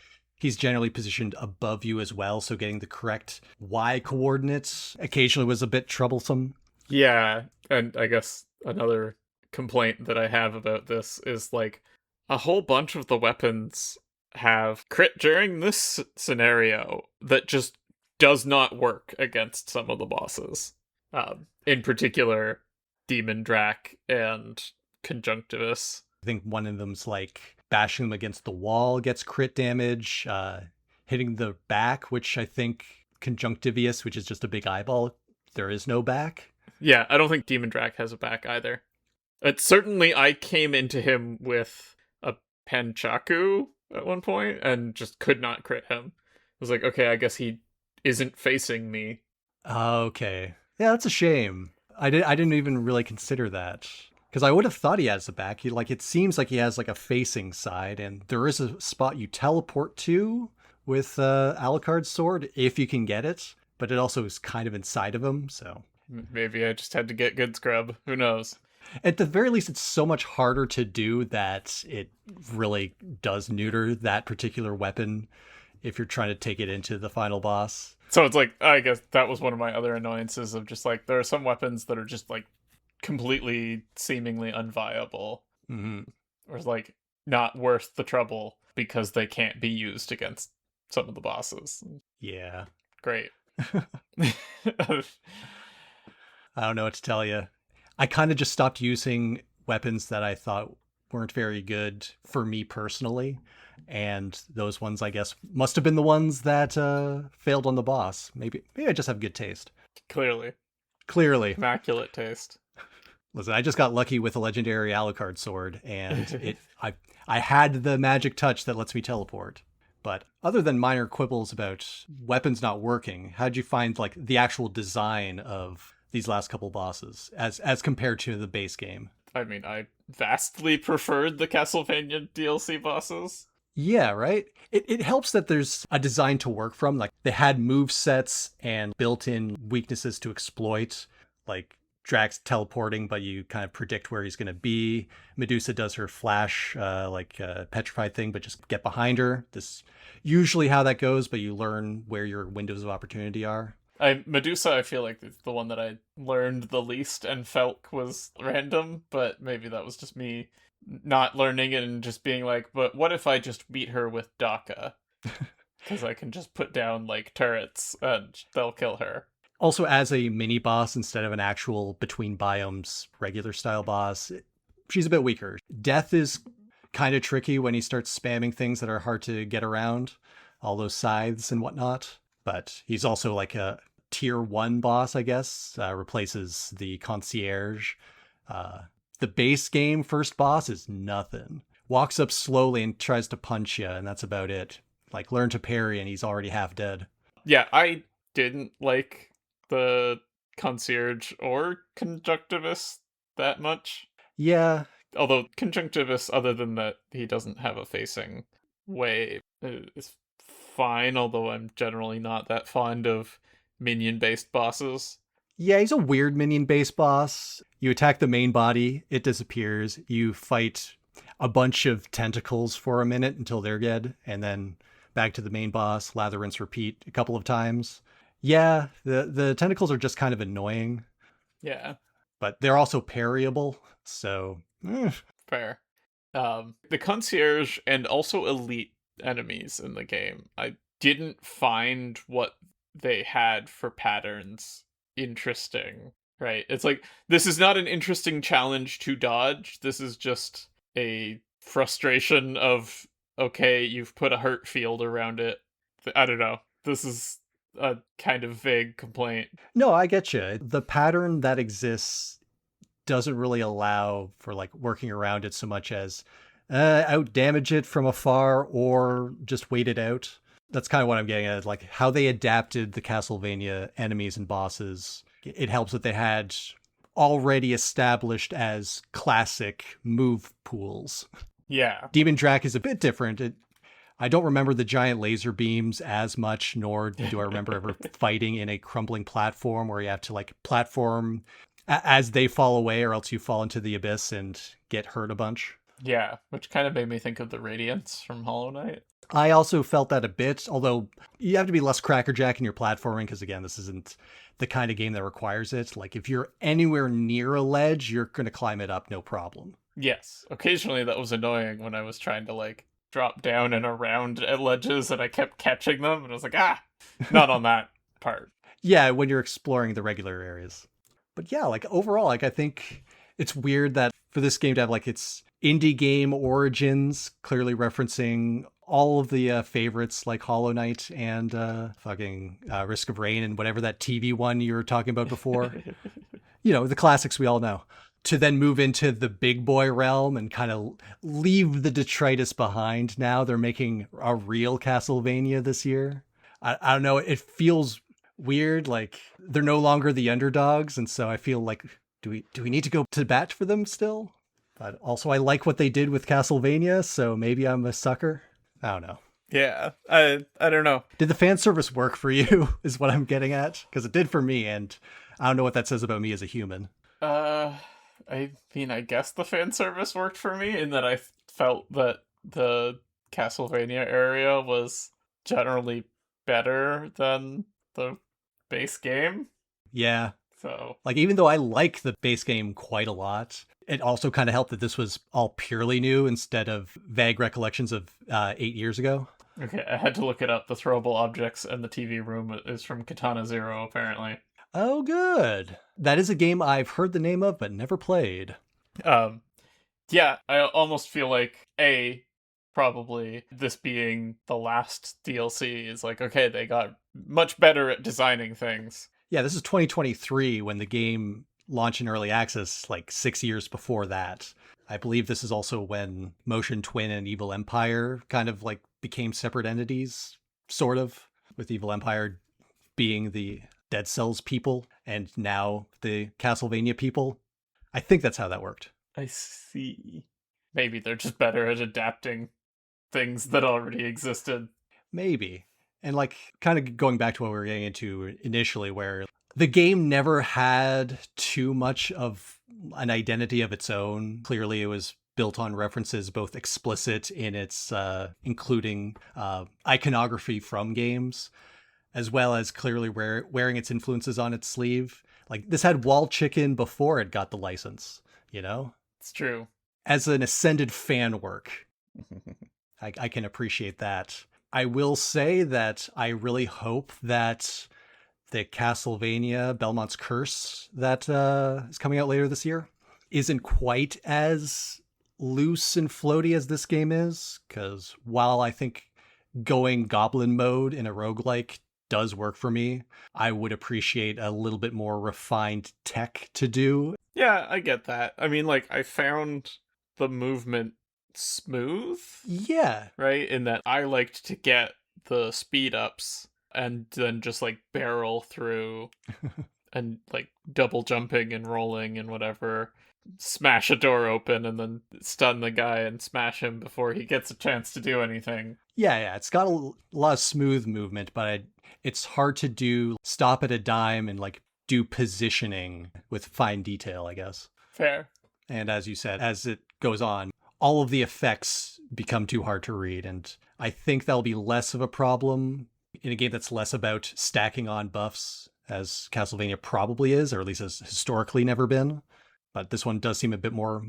he's generally positioned above you as well, so getting the correct Y coordinates occasionally was a bit troublesome. Yeah, and I guess another complaint that I have about this is like a whole bunch of the weapons have crit during this scenario that just does not work against some of the bosses. In particular, Demon Drac and Conjunctivus. I think one of them's like bashing them against the wall gets crit damage, hitting the back, which I think Conjunctivius, which is just a big eyeball, there is no back. Yeah, I don't think Demon Drac has a back either. Certainly, I came into him with a Panchaku at one point and just could not crit him. I was like, okay, I guess he isn't facing me. Okay. Yeah, that's a shame. I didn't even really consider that. Because I would have thought he has a back. It seems like he has like a facing side, and there is a spot you teleport to with Alucard's sword if you can get it, but it also is kind of inside of him, so Maybe I just had to get good scrub. Who knows? at the very least, it's so much harder to do that it really does neuter that particular weapon if you're trying to take it into the final boss. So it's like, I guess that was one of my other annoyances of just like, there are some weapons that are just like completely seemingly unviable. Mm-hmm. Or it's like not worth the trouble because they can't be used against some of the bosses. Yeah. Great. I don't know what to tell you. I kind of just stopped using weapons that I thought weren't very good for me personally. And those ones, I guess, must have been the ones that failed on the boss. Maybe I just have good taste. Clearly. Clearly. Immaculate taste. Listen, I just got lucky with a legendary Alucard sword, and I had the magic touch that lets me teleport. But other than minor quibbles about weapons not working, how'd you find like the actual design of these last couple bosses as compared to the base game? I mean, I vastly preferred the Castlevania DLC bosses. Yeah, right? It helps that there's a design to work from. Like they had move sets and built-in weaknesses to exploit, like Drax teleporting, but you kind of predict where he's going to be. Medusa does her flash, petrified thing, but just get behind her. This usually how that goes, but you learn where your windows of opportunity are. Medusa, I feel like it's the one that I learned the least and felt was random, but maybe that was just me not learning it and just being like, but what if I just beat her with Daka? Because I can just put down like turrets and they'll kill her. Also, as a mini boss instead of an actual between biomes regular style boss, she's a bit weaker. Death is kind of tricky when he starts spamming things that are hard to get around, all those scythes and whatnot. But he's also like a tier 1 boss, I guess, replaces the concierge. The base game first boss is nothing. Walks up slowly and tries to punch you, and that's about it. Like, learn to parry, and he's already half dead. Yeah, I didn't like the concierge or conjunctivus that much. Yeah. Although conjunctivus, other than that he doesn't have a facing way, is fine, although I'm generally not that fond of minion-based bosses. Yeah, he's a weird minion-based boss. You attack the main body, it disappears. You fight a bunch of tentacles for a minute until they're dead, and then back to the main boss, lather, rinse, repeat a couple of times. Yeah, the tentacles are just kind of annoying. Yeah. But they're also parryable, so... Fair. The concierge and also elite enemies in the game, I didn't find what they had for patterns interesting, right? It's like, this is not an interesting challenge to dodge. This is just a frustration of, okay, you've put a hurt field around it. I don't know. This is a kind of vague complaint. No, I get you. The pattern that exists doesn't really allow for like working around it so much as out damage it from afar or just wait it out. That's kind of what I'm getting at. Like how they adapted the Castlevania enemies and bosses. It helps that they had already established as classic move pools. Yeah. Demon Drac is a bit different. I don't remember the giant laser beams as much, nor do I remember ever fighting in a crumbling platform where you have to like platform as they fall away or else you fall into the abyss and get hurt a bunch. Yeah, which kind of made me think of the Radiance from Hollow Knight. I also felt that a bit, although you have to be less crackerjack in your platforming because, again, this isn't the kind of game that requires it. Like, if you're anywhere near a ledge, you're going to climb it up, no problem. Yes, occasionally that was annoying when I was trying to, like, drop down and around at ledges and I kept catching them, and I was like, not on that part. Yeah, when you're exploring the regular areas. But yeah, like overall, like I think it's weird that for this game to have like its indie game origins, clearly referencing all of the favorites like Hollow Knight and Risk of Rain and whatever that TV one you were talking about before. You know, the classics we all know. To then move into the big boy realm and kind of leave the detritus behind. Now they're making a real Castlevania this year. I don't know. It feels weird. Like they're no longer the underdogs. And so I feel like, do we need to go to bat for them still? But also I like what they did with Castlevania. So maybe I'm a sucker. I don't know. Yeah, I don't know. Did the fan service work for you is what I'm getting at. Because it did for me. And I don't know what that says about me as a human. I mean, I guess the fan service worked for me in that I felt that the Castlevania area was generally better than the base game. Yeah. So, like, even though I like the base game quite a lot, it also kind of helped that this was all purely new instead of vague recollections of 8 years ago. Okay, I had to look it up. The throwable objects and the TV room is from Katana Zero, apparently. Oh, good. That is a game I've heard the name of, but never played. Yeah, I almost feel like, probably this being the last DLC is like, okay, they got much better at designing things. Yeah, this is 2023 when the game launched in early access, like 6 years before that. I believe this is also when Motion Twin and Evil Empire kind of like became separate entities, sort of, with Evil Empire being the Dead Cells people and now the Castlevania people. I think that's how that worked. I see. Maybe they're just better at adapting things that already existed. Maybe. And like kind of going back to what we were getting into initially, where the game never had too much of an identity of its own. Clearly, it was built on references, both explicit in its including iconography from games, as well as clearly wearing its influences on its sleeve. Like this had Wall Chicken before it got the license, you know? It's true. As an ascended fan work, I can appreciate that. I will say that I really hope that the Castlevania Belmont's Curse that is coming out later this year isn't quite as loose and floaty as this game is, because while I think going goblin mode in a roguelike does work for me, I would appreciate a little bit more refined tech to do. Yeah, I get that. I mean, like, I found the movement smooth. Yeah. Right? In that I liked to get the speed ups and then just like barrel through and like double jumping and rolling and whatever. Smash a door open and then stun the guy and smash him before he gets a chance to do anything. Yeah, it's got a lot of smooth movement, but it's hard to do stop at a dime and like do positioning with fine detail, I guess. Fair. And as you said, as it goes on, all of the effects become too hard to read. And I think that'll be less of a problem in a game that's less about stacking on buffs, as Castlevania probably is, or at least has historically never been. But this one does seem a bit more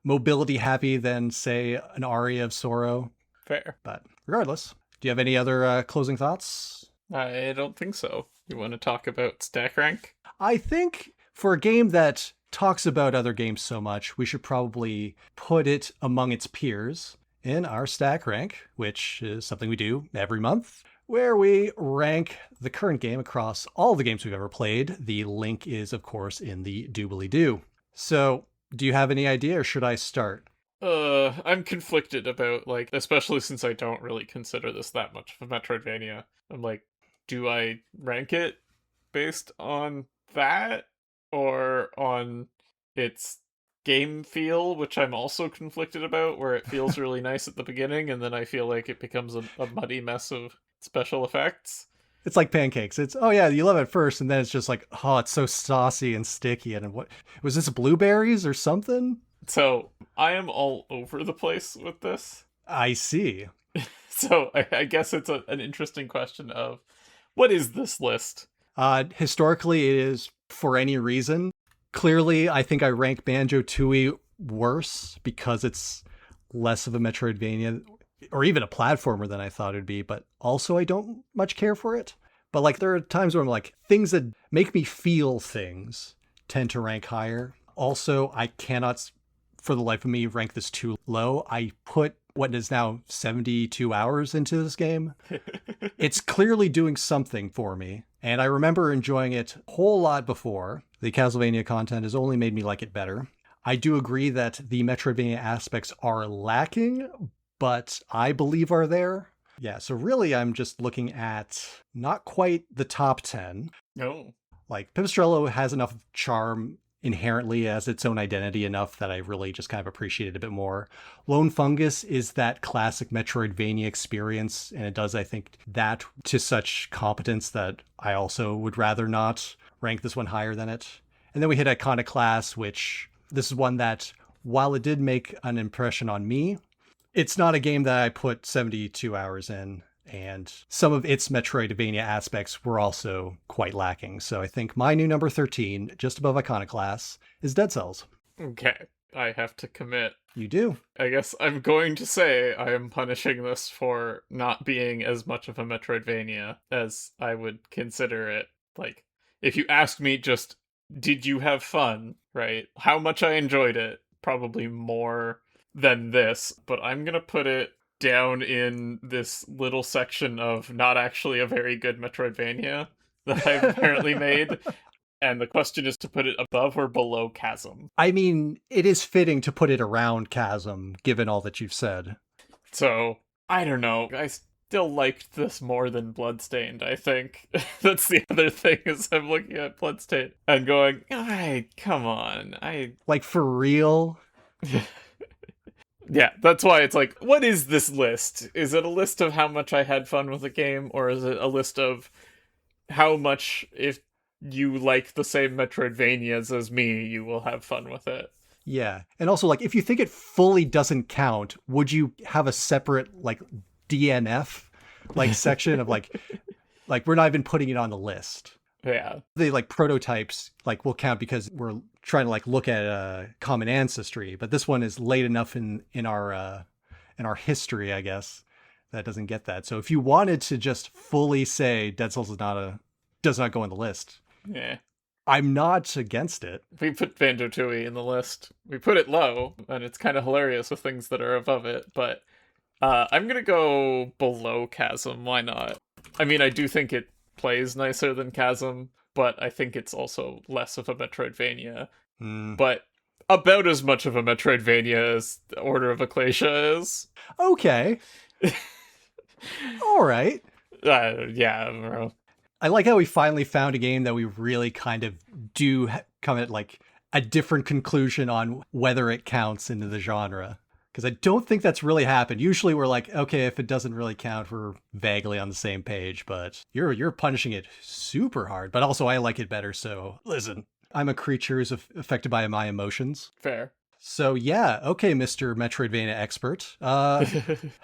mobility happy than, say, an Aria of Sorrow. Fair. But regardless, do you have any other closing thoughts? I don't think so. You want to talk about stack rank? I think for a game that talks about other games so much, we should probably put it among its peers in our stack rank, which is something we do every month, where we rank the current game across all the games we've ever played. The link is, of course, in the doobly-doo. So, do you have any idea, or should I start? I'm conflicted about, like, especially since I don't really consider this that much of a Metroidvania. I'm like, do I rank it based on that? Or on its game feel, which I'm also conflicted about, where it feels really nice at the beginning, and then I feel like it becomes a muddy mess of special effects. It's like pancakes. It's, oh yeah, you love it first, and then it's just like, oh, it's so saucy and sticky. And what was this, blueberries or something? So I am all over the place with this. I see. So I guess it's an interesting question of, what is this list? Historically, it is for any reason. Clearly, I think I rank Banjo-Tooie worse because it's less of a Metroidvania or even a platformer than I thought it'd be, but also I don't much care for it. But like there are times where I'm like, things that make me feel things tend to rank higher. Also, I cannot, for the life of me, rank this too low. I put what is now 72 hours into this game. It's clearly doing something for me, and I remember enjoying it a whole lot before. The Castlevania content has only made me like it better. I do agree that the Metroidvania aspects are lacking, but I believe are there. Yeah, so really I'm just looking at not quite the top 10. No. Like, Pipistrello has enough charm inherently as its own identity enough that I really just kind of appreciate it a bit more. Lone Fungus is that classic Metroidvania experience, and it does, I think, that to such competence that I also would rather not rank this one higher than it. And then we hit Iconoclast, which this is one that, while it did make an impression on me, it's not a game that I put 72 hours in. And some of its Metroidvania aspects were also quite lacking. So I think my new number 13, just above Iconoclast, is Dead Cells. Okay, I have to commit. You do. I guess I'm going to say I am punishing this for not being as much of a Metroidvania as I would consider it. Like, if you asked me just, did you have fun, right? How much I enjoyed it, probably more than this, but I'm gonna put it down in this little section of not actually a very good Metroidvania that I've apparently made. And the question is to put it above or below Chasm. I mean, it is fitting to put it around Chasm, given all that you've said. So, I don't know. I still liked this more than Bloodstained, I think. That's the other thing, is I'm looking at Bloodstained and going, come on. Like, for real? Yeah, that's why it's like, what is this list? Is it a list of how much I had fun with the game, or is it a list of how much, if you like the same Metroidvanias as me, you will have fun with it? Yeah. And also, like, if you think it fully doesn't count, would you have a separate, like, DNF, like, section of, like, we're not even putting it on the list? Yeah. The, like, prototypes, like, will count because we're trying to, like, look at a common ancestry, but this one is late enough in our history, I guess, that doesn't get that. So if you wanted to just fully say Dead Cells does not go on the list, Yeah. I'm not against it. We put Banjo-Tooie in the list. We put it low, and it's kind of hilarious with things that are above it, but I'm gonna go below Chasm. Why not? I mean, I do think it plays nicer than Chasm, but I think it's also less of a Metroidvania. But about as much of a Metroidvania as Order of Ecclesia is. Okay. All right. Yeah, I don't know. I like how we finally found a game that we really kind of do come at, like, a different conclusion on whether it counts into the genre. Because I don't think that's really happened. Usually we're like, okay, if it doesn't really count, we're vaguely on the same page. But you're punishing it super hard. But also I like it better, so listen. I'm a creature who's affected by my emotions. Fair. So yeah, okay, Mr. Metroidvania expert. How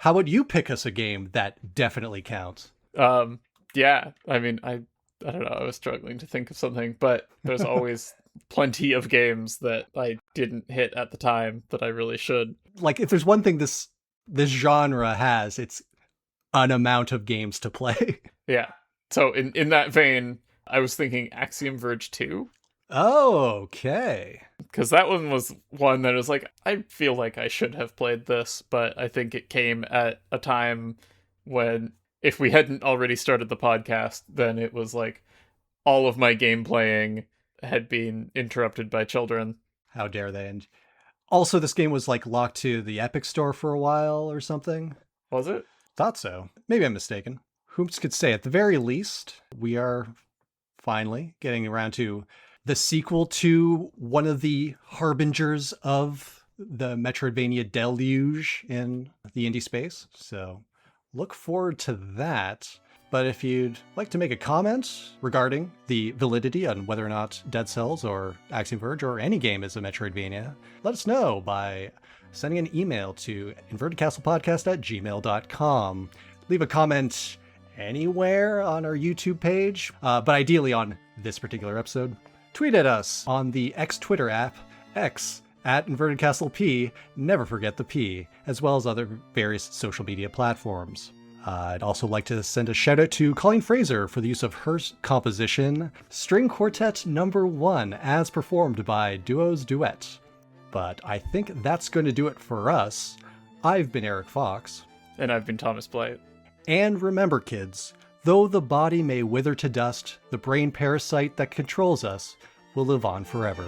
about you pick us a game that definitely counts? Yeah, I mean, I don't know, I was struggling to think of something, but there's always plenty of games that I didn't hit at the time that I really should. Like, if there's one thing this genre has, it's an amount of games to play. Yeah. So in that vein, I was thinking Axiom Verge 2. Oh, okay. Because that one was one that was like, I feel like I should have played this, but I think it came at a time when, if we hadn't already started the podcast, then it was like all of my game playing had been interrupted by children. How dare they? And also, this game was, like, locked to the Epic Store for a while or something. Was it? Thought so. Maybe I'm mistaken. Whoops could say, at the very least, we are finally getting around to the sequel to one of the harbingers of the Metroidvania deluge in the indie space. So look forward to that. But if you'd like to make a comment regarding the validity on whether or not Dead Cells or Axiom Verge or any game is a Metroidvania, let us know by sending an email to invertedcastlepodcast@gmail.com. Leave a comment anywhere on our YouTube page, but ideally on this particular episode. Tweet at us on the X Twitter app, X, @InvertedCastleP, never forget the P, as well as other various social media platforms. I'd also like to send a shout out to Colleen Fraser for the use of her composition, String Quartet No. 1, as performed by Duos Duet. But I think that's going to do it for us. I've been Eric Fox. And I've been Thomas Blight. And remember, kids, though the body may wither to dust, the brain parasite that controls us will live on forever.